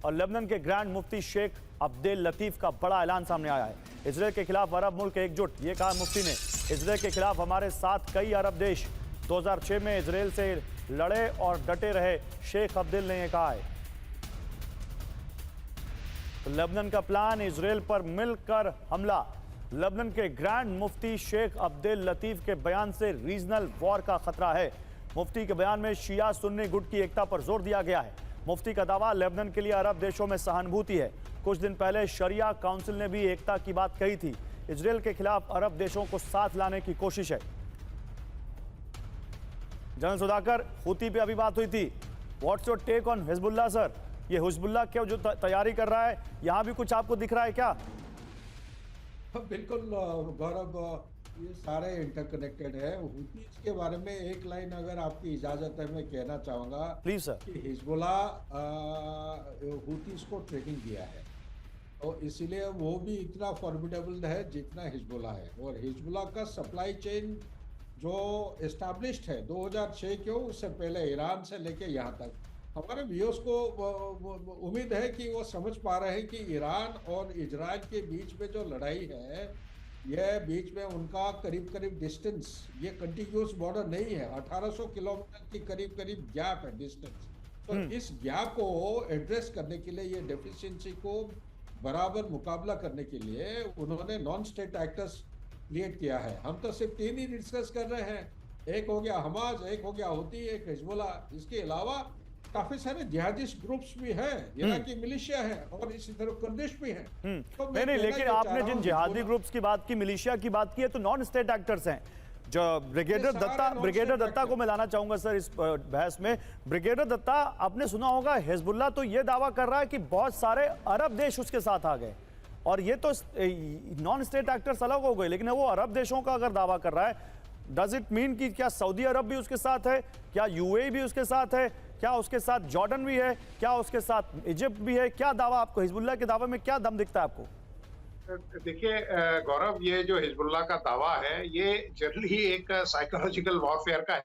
और लेबनान के ग्रैंड मुफ्ती शेख अब्देल लतीफ का बड़ा ऐलान सामने आया है। इजराइल के खिलाफ अरब मुल्क एकजुट, ये कहा मुफ्ती ने। इजराइल के खिलाफ हमारे साथ कई अरब देश 2006 में इजराइल से लड़े और डटे रहे, शेख अब्देल ने यह कहा है। तो लेबनान का प्लान, इजराइल पर मिलकर हमला। लेबनान के ग्रैंड मुफ्ती शेख अब्देल लतीफ के बयान से रीजनल वॉर का खतरा है। मुफ्ती के बयान में शिया सुन्नी गुट की एकता पर जोर दिया गया है। मुफ्ती का दावा, लेबनान के लिए अरब देशों में सहानुभूति है। कुछ दिन पहले शरिया काउंसिल ने भी एकता की बात कही थी। इजराइल के खिलाफ अरब देशों को साथ लाने की कोशिश है। जनरल सुधाकर, हूती पे अभी बात हुई थी, what's your take on Hezbollah sir? ये हिजबुल्लाह क्या जो तैयारी कर रहा है, यहां भी कुछ आपको दिख रहा है क्या? बिल्कुल गौरव, ये सारे इंटरकनेक्टेड है। हूतीज के बारे में एक लाइन अगर आपकी इजाजत है मैं कहना चाहूंगा प्लीज सर। कि हिजबुल्लाह हूतीज को ट्रेनिंग दिया है और इसीलिए वो भी इतना फॉर्मिडेबल है जितना हिजबुल्लाह है। और हिजबुल्लाह का सप्लाई चेन जो एस्टैब्लिश्ड है 2006 के, उससे पहले ईरान से लेके यहाँ तक। हमारे व्यूअर्स को उम्मीद है कि वो समझ पा रहे हैं कि ईरान और इजराइल के बीच में जो लड़ाई है, यह बीच में उनका करीब करीब डिस्टेंस, ये कंटिन्यूस बॉर्डर नहीं है, 1800 किलोमीटर की करीब करीब गैप है डिस्टेंस। तो इस गैप को एड्रेस करने के लिए, ये डेफिशिएंसी को बराबर मुकाबला करने के लिए उन्होंने नॉन स्टेट एक्टर्स क्रिएट किया है। हम तो सिर्फ 3 ही डिस्कस कर रहे हैं, एक हो गया हमास, एक हो गया हूती, एक हिजबुल्लाह। इसके अलावा काफी सारे जिहादिस्ट ग्रुप्स भी हैं, इराकी मिलिशिया है और इसी तरह कुर्दिश भी हैं। तो नहीं, लेकिन आपने जिन जिहादी ग्रुप्स की बात की, मिलिशिया की बात की है, तो नॉन स्टेट एक्टर्स हैं। जो ब्रिगेडियर दत्ता को मैं लाना चाहूंगा सर इस बहस में। ब्रिगेडियर दत्ता, आपने सुना होगा हिजबुल्लाह तो ये दावा कर रहा है कि बहुत सारे अरब देश उसके साथ आ गए, और ये तो नॉन स्टेट एक्टर्स अलग हो गए, लेकिन वो अरब देशों का अगर दावा कर रहा है, डज इट मीन कि क्या सऊदी अरब भी उसके साथ है, क्या यूएई भी उसके साथ है, क्या उसके साथ जॉर्डन भी है, क्या उसके साथ इजिप्ट भी है? क्या दावा आपको, हिजबुल्लाह के दावे में क्या दम दिखता है आपको? देखिए गौरव, ये जो हिजबुल्लाह का दावा है, ये जनरली एक साइकोलॉजिकल वॉरफेयर का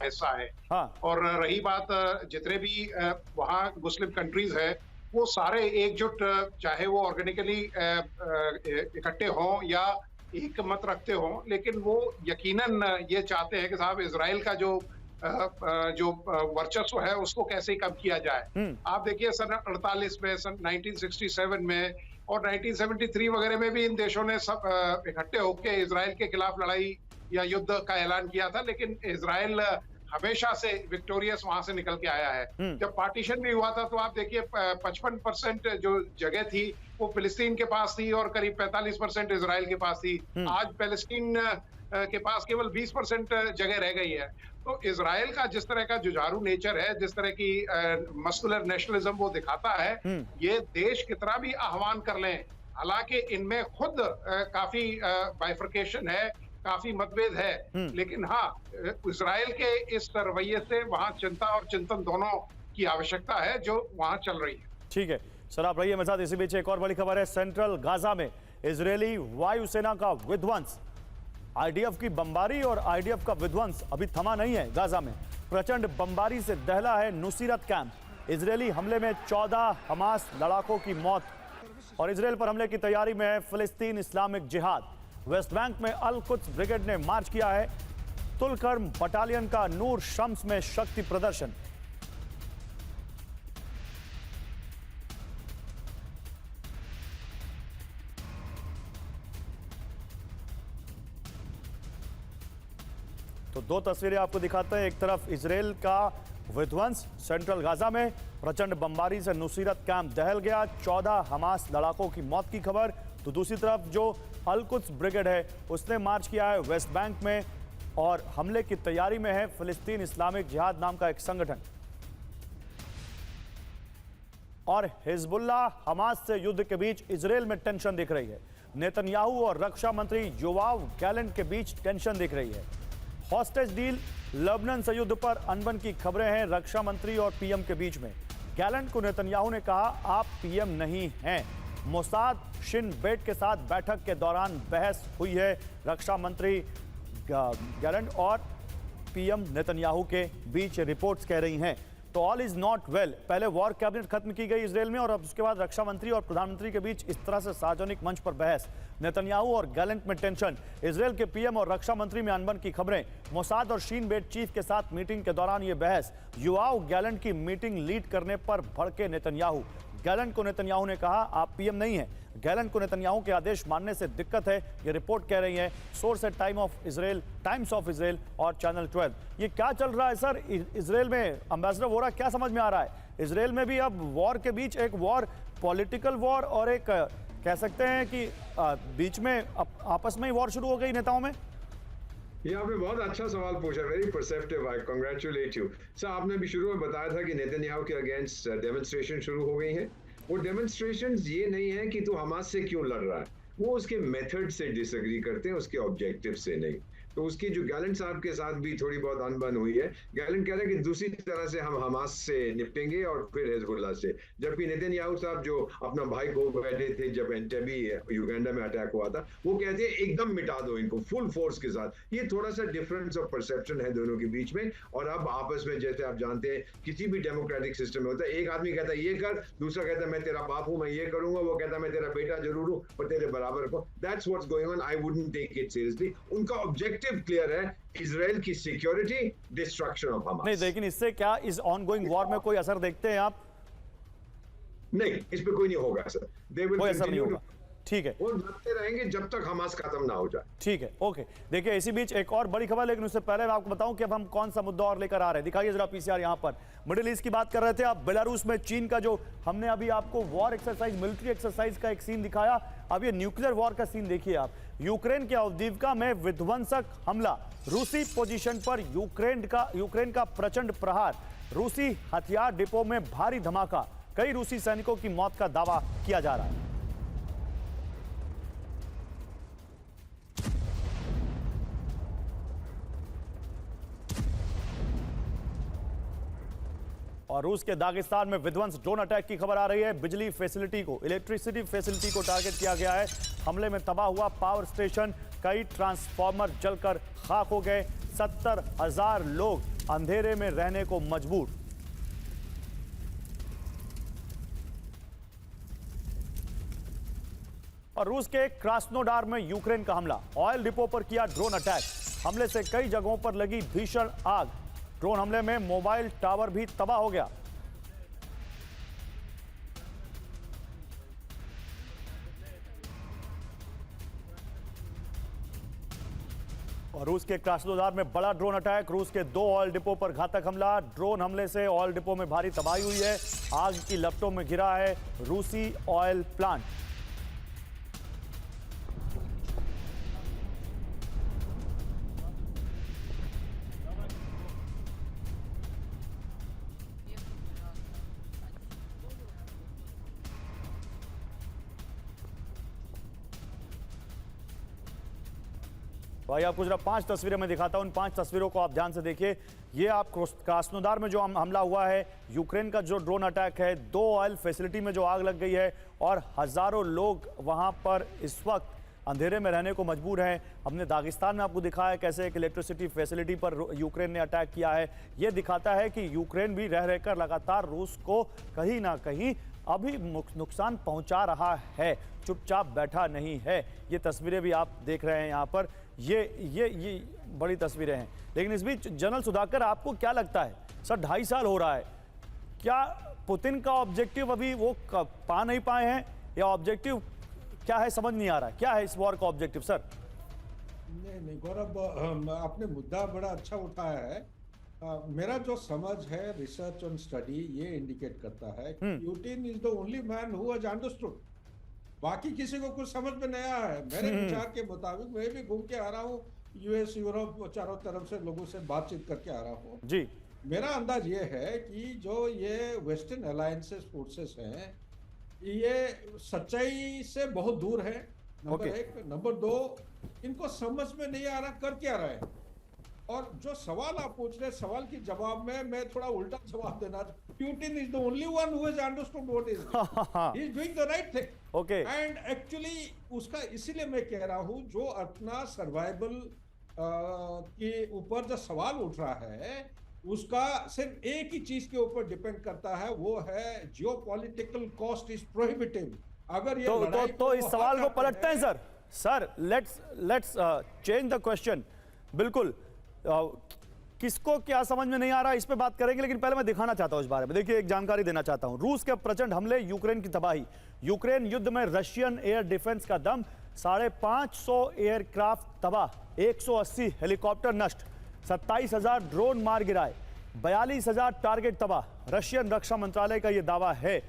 हिस्सा है। हाँ। और रही बात, जितने भी वहाँ मुस्लिम कंट्रीज है, वो सारे एकजुट, चाहे वो ऑर्गेनिकली इकट्ठे हों या एक मत रखते हों, लेकिन वो यकीनन ये चाहते हैं कि साहब इजराइल का जो वर्चस्व है उसको कैसे कम किया जाए। आप देखिए सन 48 में, सन 1967 में और 1973 वगैरह में भी इन देशों ने सब इकट्ठे होकर इजराइल के खिलाफ लड़ाई या युद्ध का ऐलान किया था, लेकिन इजराइल हमेशा से विक्टोरियस वहां से निकल के आया है। जब पार्टीशन भी हुआ था तो आप देखिए 55% जो जगह थी वो फिलिस्तीन के पास थी और करीब 45% इजराइल के पास थी। आज पैलेस्टीन के पास केवल 20% जगह रह गई है। तो इजराइल का जिस तरह का जुझारू नेचर है, जिस तरह की मस्कुलर नेशनलिज्म वो दिखाता है, ये देश कितना भी आह्वान कर लें, हालांकि इनमें खुद काफी बाइफर्केशन है, काफी मतभेद है, लेकिन हाँ, इजराइल के इस रवैये से वहां चिंता और चिंतन दोनों की आवश्यकता है जो वहां चल रही है। ठीक है सर, आप रहिए मेरे साथ। इसी बीच एक और बड़ी खबर है, सेंट्रल गाजा में इजरायली वायुसेना का विध्वंस। आईडीएफ की बमबारी और आईडीएफ का विध्वंस अभी थमा नहीं है। गाजा में प्रचंड बमबारी से दहला है नुसीरत कैंप। इजरायली हमले में 14 हमास लड़ाकों की मौत, और इजराइल पर हमले की तैयारी में है फिलिस्तीन इस्लामिक जिहाद। वेस्ट बैंक में अल कुद्स ब्रिगेड ने मार्च किया है। तुलकर्म बटालियन का नूर शम्स में शक्ति प्रदर्शन। तो 2 तस्वीरें आपको दिखाते हैं। एक तरफ इजराइल का विध्वंस सेंट्रल गाजा में, प्रचंड बमबारी से नुसीरत कैंप दहल गया, 14 हमास लड़ाकों की मौत की खबर। तो दूसरी तरफ जो अल कुद्स ब्रिगेड है उसने मार्च किया है वेस्ट बैंक में, और हमले की तैयारी में है फिलिस्तीन इस्लामिक जिहाद नाम का एक संगठन। और हिजबुल्लाह हमास से युद्ध के बीच इजराइल में टेंशन दिख रही है। नेतन्याहू और रक्षा मंत्री योआव गैलेंट के बीच टेंशन दिख रही है। हॉस्टेज डील, लेबनान से युद्ध पर अनबन की खबरें हैं रक्षा मंत्री और पीएम के बीच में। गैलेंट को नेतन्याहू ने कहा, आप पीएम नहीं हैं। मोसाद शिन बेट के साथ बैठक के दौरान बहस हुई है रक्षा मंत्री गैलेंट और पीएम नेतन्याहू के बीच, रिपोर्ट्स कह रही हैं। तो ऑल इज नॉट वेल। पहले वॉर कैबिनेट खत्म की गई इजराइल में और अब उसके बाद रक्षा मंत्री और प्रधानमंत्री के बीच इस तरह से सार्वजनिक मंच पर बहस। नेतन्याहू और गैलेंट में टेंशन। इजराइल के पीएम और रक्षा मंत्री में अनबन की खबरें। मोसाद और शीन बेट चीफ के साथ मीटिंग के दौरान यह बहस। युवाओं गैलेंट की मीटिंग लीड करने पर भड़के नेतन्याहू। गैलेंट को नेतन्याहू ने कहा आप पीएम नहीं हैं। गैलेंट को नेतन्याहू के आदेश मानने से दिक्कत है, ये रिपोर्ट कह रही है। सोर्स है टाइम्स ऑफ इजराइल और चैनल 12। ये क्या चल रहा है सर इजराइल में? एम्बेसडर वोरा, क्या समझ में आ रहा है? इजराइल में भी अब वॉर के बीच एक वॉर, पॉलिटिकल वॉर और एक कह सकते हैं कि बीच में आपस में ही वॉर शुरू हो गई नेताओं में। ये आपने बहुत अच्छा सवाल पूछा, very perceptive, I congratulate you sir. आपने भी शुरू में बताया था कि नेतन्याहू के अगेंस्ट डेमोन्स्ट्रेशन शुरू हो गई हैं। वो डेमोन्स्ट्रेशंस ये नहीं है कि तू हमास से क्यों लड़ रहा है, वो उसके मेथड से डिसएग्री करते हैं, उसके ऑब्जेक्टिव से नहीं। तो उसकी जो गैलेंट साहब के साथ भी थोड़ी बहुत अनबन हुई है। गैलेंट कह रहे हैं कि दूसरी तरह से हम हमास से निपटेंगे और फिर हिजबुल्लाह से, जबकि नेतन्याहू साहब जो अपना भाई को बैठे थे जब एंटेबी युगांडा में अटैक हुआ था, वो कहते हैं एकदम मिटा दो इनको फुल फोर्स के साथ। ये थोड़ा सा डिफरेंस ऑफ परसेप्शन है दोनों के बीच में। और अब आपस में, जैसे आप जानते हैं किसी भी डेमोक्रेटिक सिस्टम में होता है, एक आदमी कहता है ये कर, दूसरा कहता है मैं तेरा बाप हूं, मैं ये करूंगा, वो कहता है मैं तेरा बेटा जरूर हूं पर तेरे बराबर को। That's what's going on. I wouldn't take it seriously. उनका ऑब्जेक्टिव क्लियर है, इजराइल की सिक्योरिटी, डिस्ट्रक्शन ऑफ हमास। नहीं, लेकिन इससे क्या इस ऑनगोइंग वॉर में कोई असर देखते हैं आप? नहीं, इस पे कोई नहीं होगा सर। कोई असर नहीं होगा, ठीक है। वो लड़ते रहेंगे जब तक हमास खत्म ना हो जाए। ठीक है, ओके। देखिए इसी बीच एक और बड़ी खबर, लेकिन उससे पहले मैं आपको बताऊं कि अब हम कौन सा मुद्दा और लेकर आ रहे हैं। दिखाइए जरा पीसीआर यहां पर। मिडिल ईस्ट की बात कर रहे थे आप। बेलारूस में चीन का जो हमने अभी आपको वॉर एक्सरसाइज, मिलिट्री एक्सरसाइज का एक सीन दिखाया, अब ये न्यूक्लियर वॉर का सीन देखिए आप। यूक्रेन के अवदीवका में विध्वंसक हमला। रूसी पोजीशन पर यूक्रेन का प्रचंड प्रहार। रूसी हथियार डिपो में भारी धमाका। कई रूसी सैनिकों की मौत का दावा किया जा रहा है। और रूस के दागिस्तान में विध्वंस, ड्रोन अटैक की खबर आ रही है। बिजली फैसिलिटी को, इलेक्ट्रिसिटी फैसिलिटी को टारगेट किया गया है। हमले में तबाह हुआ पावर स्टेशन, कई ट्रांसफार्मर जलकर खाक हो गए। 70,000 लोग अंधेरे में रहने को मजबूर। और रूस के क्रास्नोडार में यूक्रेन का हमला, ऑयल डिपो पर किया ड्रोन अटैक। हमले से कई जगहों पर लगी भीषण आग। ड्रोन हमले में मोबाइल टावर भी तबाह हो गया। और रूस के क्रास्नोदार में बड़ा ड्रोन अटैक। रूस के 2 ऑयल डिपो पर घातक हमला। ड्रोन हमले से ऑयल डिपो में भारी तबाही हुई है। आग की लपटों में घिरा है रूसी ऑयल प्लांट। भाई आपको जरा 5 तस्वीरें मैं दिखाता हूं। उन 5 तस्वीरों को आप ध्यान से देखिए। ये आप क्रास्नोदार में जो हमला हुआ है, यूक्रेन का जो ड्रोन अटैक है, 2 ऑयल फैसिलिटी में जो आग लग गई है और हजारों लोग वहां पर इस वक्त अंधेरे में रहने को मजबूर हैं। हमने दागिस्तान में आपको दिखाया कैसे एक इलेक्ट्रिसिटी फैसिलिटी पर यूक्रेन ने अटैक किया है। ये दिखाता है कि यूक्रेन भी रह रहकर लगातार रूस को कहीं ना कहीं अभी नुकसान पहुंचा रहा है, चुपचाप बैठा नहीं है। ये तस्वीरें भी आप देख रहे हैं यहाँ पर। ये बड़ी तस्वीरें हैं। लेकिन इस बीच जनरल सुधाकर, आपको क्या लगता है सर, 2.5 साल हो रहा है, क्या पुतिन का ऑब्जेक्टिव अभी वो पा नहीं पाए हैं, या ऑब्जेक्टिव क्या है समझ नहीं आ रहा है? क्या है इस वॉर का ऑब्जेक्टिव सर? नहीं गौरव, आपने मुद्दा बड़ा अच्छा उठाया है। मेरा जो समझ है, रिसर्च और स्टडी ये इंडिकेट करता है कि Putin is the only man who has understood. बाकी किसी को कुछ समझ में नहीं आया है। मेरे विचार के मुताबिक, मैं भी घूम के आ रहा हूँ यूएस, यूरोप, चारों तरफ से लोगों से बातचीत करके आ रहा हूँ जी। मेरा अंदाज ये है कि जो ये वेस्टर्न अलायंसेस फोर्सेस हैं, ये सच्चाई से बहुत दूर है, नंबर 1। नंबर 2, इनको समझ में नहीं आ रहा कर क्या रहे हैं। और जो सवाल आप पूछ रहे, सवाल के जवाब में मैं थोड़ा उल्टा जवाब देना। Putin is the only one who has understood what is, he is doing the right thing. Okay, and actually उसका इसीलिए मैं कह रहा हूं, जो अपना सर्वाइवल के ऊपर जो सवाल उठ रहा है, उसका सिर्फ एक ही चीज के ऊपर डिपेंड करता है, वो है जियोपॉलिटिकल कॉस्ट इज प्रोहिबिटिव। अगर ये तो इस सवाल को पलटते हैं sir let's change the question. बिल्कुल किसको क्या समझ में नहीं आ रहा है इस पे बात करेंगे, लेकिन पहले मैं दिखाना चाहता हूं इस बारे में। देखिए एक जानकारी देना चाहता हूं। रूस के प्रचंड हमले, यूक्रेन की तबाही, यूक्रेन युद्ध में रशियन एयर डिफेंस का दम, 550 एयरक्राफ्ट तबाह, 180 हेलीकॉप्टर नष्ट, 27,000 ड्रोन मार गिराए, 42,000 टारगेट तबाह। रशियन रक्षा मंत्रालय का यह दावा है।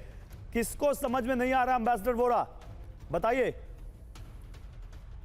किसको समझ में नहीं आ रहा एम्बेसडर वोरा, बताइए।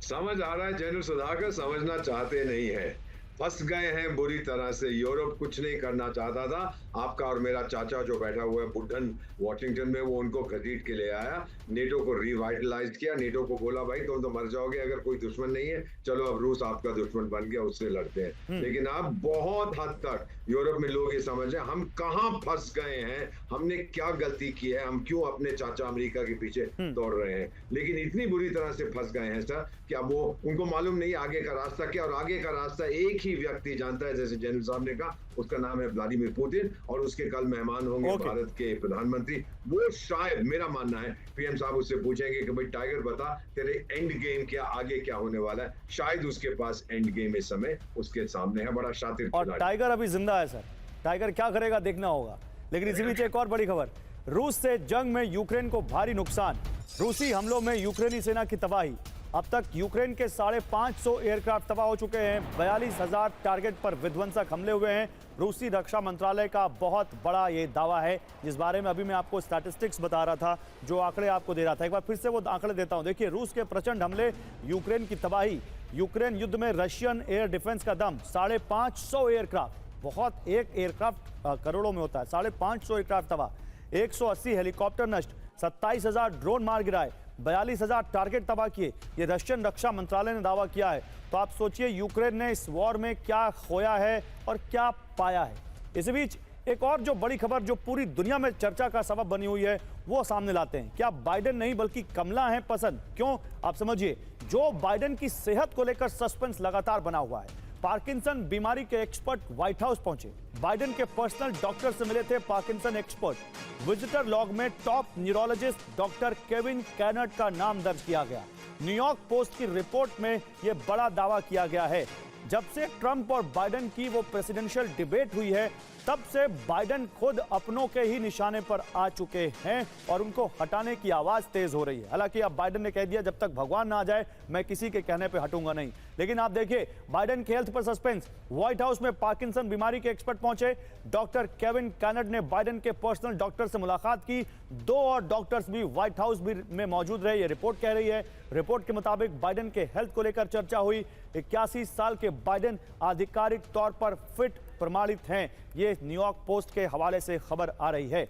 समझ आ रहा है जनरल सुधाकर, समझना चाहते नहीं है, फंस गए हैं बुरी तरह से। यूरोप कुछ नहीं करना चाहता था। आपका और मेरा चाचा जो बैठा हुआ है बुढ़न वॉशिंगटन में, वो उनको घसीट के ले आया, नेटो को रिवाइटलाइज किया, नेटो को बोला भाई तुम तो मर जाओगे अगर कोई दुश्मन नहीं है, चलो अब रूस आपका दुश्मन बन गया, उससे लड़ते हैं। लेकिन अब बहुत हद तक यूरोप में लोग ये समझ रहे हैं हम कहाँ फंस गए हैं, हमने क्या गलती की है, हम क्यों अपने चाचा अमेरिका के पीछे दौड़ रहे हैं। लेकिन इतनी बुरी तरह से फंस गए हैं सर कि अब वो उनको मालूम नहीं आगे का रास्ता क्या, और आगे का रास्ता एक ही व्यक्ति जानता है, जैसे जनरल साहब ने कहा, उसका नाम है व्लादिमीर पुतिन, और उसके कल मेहमान होंगे भारत के प्रधानमंत्री। वो शायद, मेरा मानना है, पीएम साहब उससे पूछेंगे कि भाई टाइगर बता तेरे एंड गेम क्या, आगे क्या होने वाला है। शायद उसके पास एंड गेम इस समय उसके सामने है, बड़ा शातिर और टाइगर अभी जिंदा है सर, टाइगर क्या करेगा देखना होगा। लेकिन इसी बीच एक और बड़ी खबर, रूस से जंग में यूक्रेन को भारी नुकसान, रूसी हमलों में यूक्रेनी सेना की तबाही। अब तक यूक्रेन के 550 एयरक्राफ्ट तबाह हो चुके हैं, 42,000 टारगेट पर विध्वंसक हमले हुए हैं। रूसी रक्षा मंत्रालय का बहुत बड़ा ये दावा है, जिस बारे में अभी मैं आपको स्टैटिस्टिक्स बता रहा था, जो आंकड़े आपको दे रहा था। एक बार फिर से वो आंकड़े देता हूं। देखिए रूस के प्रचंड हमले, यूक्रेन की तबाही, यूक्रेन युद्ध में रशियन एयर डिफेंस का दम, 550 एयरक्राफ्ट, बहुत एक एयरक्राफ्ट करोड़ों में होता है, 550 एयरक्राफ्ट तबाह, 180 हेलीकॉप्टर नष्ट, 27,000 ड्रोन मार गिराए, 42,000 टारगेट तबाह किए। ये रशियन रक्षा मंत्रालय ने दावा किया है। तो आप सोचिए यूक्रेन ने इस वॉर में क्या खोया है और क्या पाया है। इसी बीच एक और जो बड़ी खबर जो पूरी दुनिया में चर्चा का सबब बनी हुई है, वो सामने लाते हैं। क्या बाइडेन नहीं बल्कि कमला है पसंद? क्यों, आप समझिए। जो बाइडेन की सेहत को लेकर सस्पेंस लगातार बना हुआ है। पार्किंसन बीमारी के एक्सपर्ट व्हाइट हाउस पहुंचे, बाइडेन के पर्सनल डॉक्टर से मिले थे पार्किंसन एक्सपर्ट। विजिटर लॉग में top neurologist doctor Kevin cannot का नाम दर्ज किया गया। न्यूयॉर्क पोस्ट की रिपोर्ट में यह बड़ा दावा किया गया है। जब से ट्रंप और बाइडेन की वो प्रेसिडेंशियल डिबेट हुई है, तब से बाइडेन खुद अपनों के ही निशाने पर आ चुके हैं और उनको हटाने की आवाज तेज हो रही है। हालांकि अब बाइडेन ने कह दिया जब तक भगवान ना आ जाए मैं किसी के कहने पे हटूंगा नहीं। लेकिन आप देखिए बाइडेन के हेल्थ पर सस्पेंस। व्हाइट हाउस में पार्किंसन बीमारी के एक्सपर्ट पहुंचे। डॉक्टर केविन कैनट ने बाइडेन के पर्सनल डॉक्टर से मुलाकात की। 2 और डॉक्टर्स भी व्हाइट हाउस में मौजूद रहे, ये रिपोर्ट कह रही है। रिपोर्ट के मुताबिक बाइडेन के हेल्थ को लेकर चर्चा हुई। 81 साल के बाइडेन आधिकारिक तौर पर फिट प्रमाणित हैं, ये न्यूयॉर्क पोस्ट के हवाले से खबर आ रही है।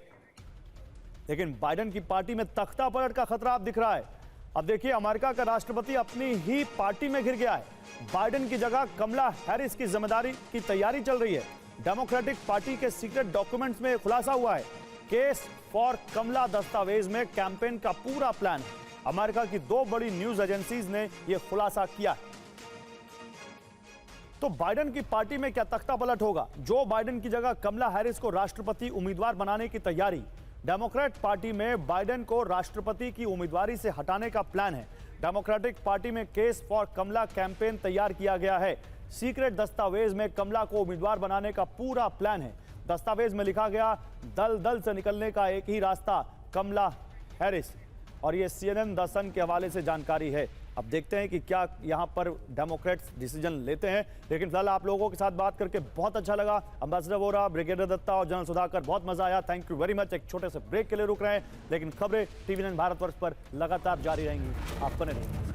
लेकिन बाइडेन की पार्टी में तख्ता पलट का खतरा अब दिख रहा है। अब देखिए अमेरिका का राष्ट्रपति अपनी ही पार्टी में घिर गया है। बाइडेन की जगह कमला हैरिस की जिम्मेदारी की तैयारी चल रही है। डेमोक्रेटिक पार्टी के सीक्रेट डॉक्यूमेंट्स में खुलासा हुआ है। केस फॉर कमला दस्तावेज में कैंपेन का पूरा प्लान है। अमेरिका की 2 बड़ी न्यूज एजेंसीज ने यह खुलासा किया है। तो बाइडेन की पार्टी में क्या तख्ता पलट होगा? जो बाइडेन की जगह कमला हैरिस को राष्ट्रपति उम्मीदवार बनाने की तैयारी। डेमोक्रेट पार्टी में बाइडेन को राष्ट्रपति की उम्मीदवारी से हटाने का प्लान है। डेमोक्रेटिक पार्टी में केस फॉर कमला कैंपेन तैयार किया गया है। सीक्रेट दस्तावेज में कमला को उम्मीदवार बनाने का पूरा प्लान है। दस्तावेज में लिखा गया दल से निकलने का एक ही रास्ता, कमला हैरिस। और ये CNN द सन के हवाले से जानकारी है। अब देखते हैं कि क्या यहां पर डेमोक्रेट्स डिसीजन लेते हैं। लेकिन फिलहाल आप लोगों के साथ बात करके बहुत अच्छा लगा। एम्बेसडर वोरा, ब्रिगेडियर दत्ता और जनरल सुधाकर, बहुत मजा आया। Thank you very much. एक छोटे से ब्रेक के लिए रुक रहे हैं, लेकिन खबरें TV9 भारतवर्ष पर लगातार जारी रहेंगी। आप बने रहिए।